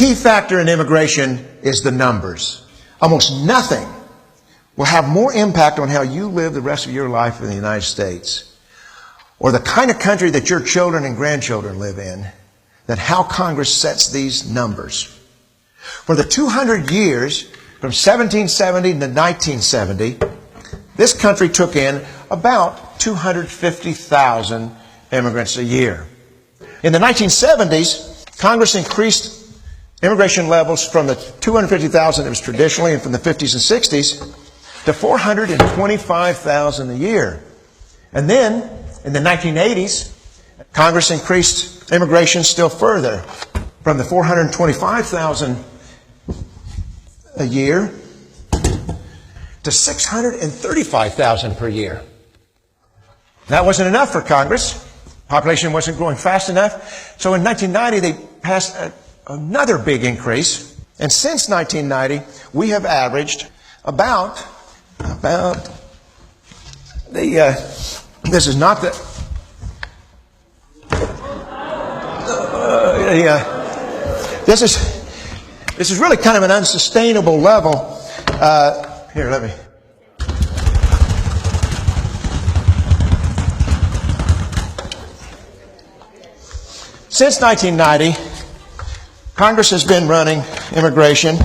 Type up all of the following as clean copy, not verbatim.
key factor in immigration is the numbers. Almost nothing will have more impact on how you live the rest of your life in the United States, or the kind of country that your children and grandchildren live in, than how Congress sets these numbers. For the 200 years, from 1770 to 1970, this country took in about 250,000 immigrants a year. In the 1970s, Congress increased immigration levels from the 250,000 that was traditionally, and from the 50s and 60s, to 425,000 a year. And then, in the 1980s, Congress increased immigration still further, from the 425,000 a year to 635,000 per year. That wasn't enough for Congress. Population wasn't growing fast enough. So in 1990, they passed another big increase. And since 1990, we have averaged about this is not the, this is really kind of an unsustainable level. Here, let me. Since 1990, Congress has been running immigration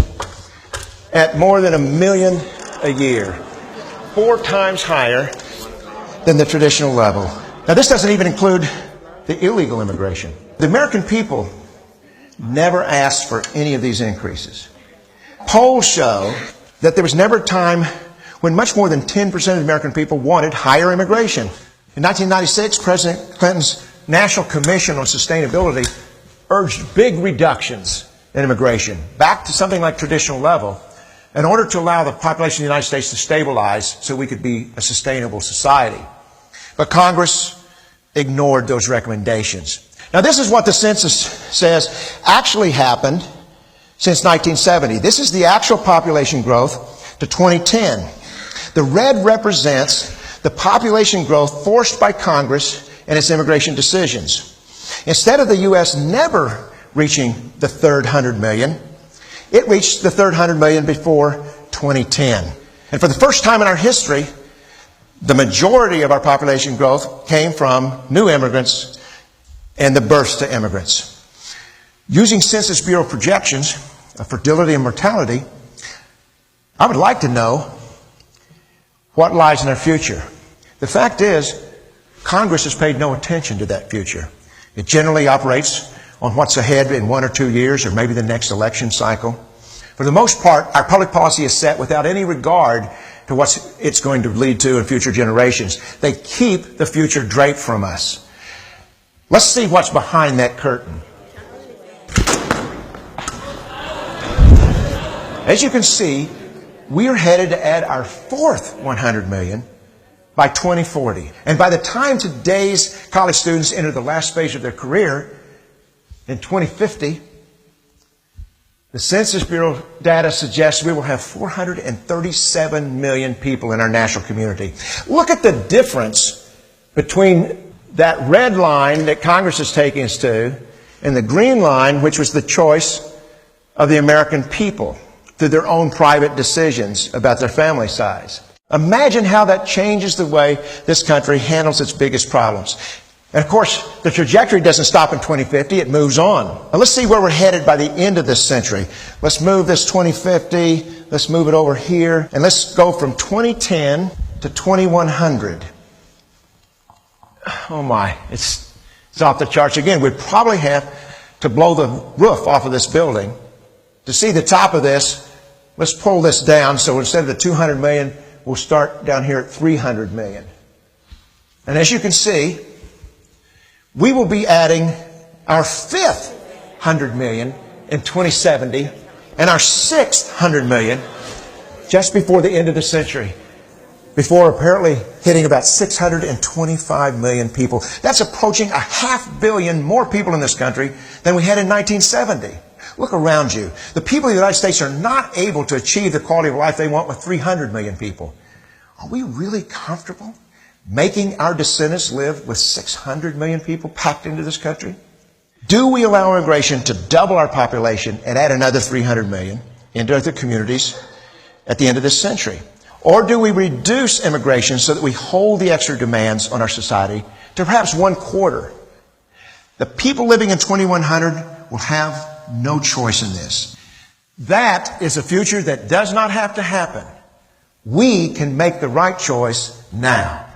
at more than 1 million a year, 4 times higher than the traditional level. Now, this doesn't even include the illegal immigration. The American people never asked for any of these increases. Polls show that there was never a time when much more than 10% of the American people wanted higher immigration. In 1996, President Clinton's National Commission on Sustainability urged big reductions in immigration, back to something like traditional level, in order to allow the population of the United States to stabilize so we could be a sustainable society. But Congress ignored those recommendations. Now, this is what the census says actually happened since 1970. This is the actual population growth to 2010. The red represents the population growth forced by Congress and its immigration decisions. Instead of the U.S. never reaching the third 100 million, it reached the third 100 million before 2010. And for the first time in our history, the majority of our population growth came from new immigrants and the births to immigrants. Using Census Bureau projections of fertility and mortality, I would like to know what lies in our future. The fact is, Congress has paid no attention to that future. It generally operates on what's ahead in 1 or 2 years, or maybe the next election cycle. For the most part, our public policy is set without any regard to what it's going to lead to in future generations. They keep the future draped from us. Let's see what's behind that curtain. As you can see, we are headed to add our fourth 100 million by 2040. And by the time today's college students enter the last phase of their career, in 2050, the Census Bureau data suggests we will have 437 million people in our national community. Look at the difference between that red line that Congress is taking us to and the green line, which was the choice of the American people through their own private decisions about their family size. Imagine how that changes the way this country handles its biggest problems. And of course, the trajectory doesn't stop in 2050, it moves on. Now let's see where we're headed by the end of this century. Let's move this 2050, let's move it over here, and let's go from 2010 to 2100. Oh my, it's off the charts again. We'd probably have to blow the roof off of this building. To see the top of this, let's pull this down, so instead of the 200 million, we'll start down here at 300 million. And as you can see, we will be adding our fifth 100 million in 2070 and our sixth 100 million just before the end of the century, before apparently hitting about 625 million people. That's approaching 500 million more people in this country than we had in 1970. Look around you. The people of the United States are not able to achieve the quality of life they want with 300 million people. Are we really comfortable making our descendants live with 600 million people packed into this country? Do we allow immigration to double our population and add another 300 million into other communities at the end of this century? Or do we reduce immigration so that we hold the extra demands on our society to perhaps 1/4? The people living in 2100 will have no choice in this. That is a future that does not have to happen. We can make the right choice now.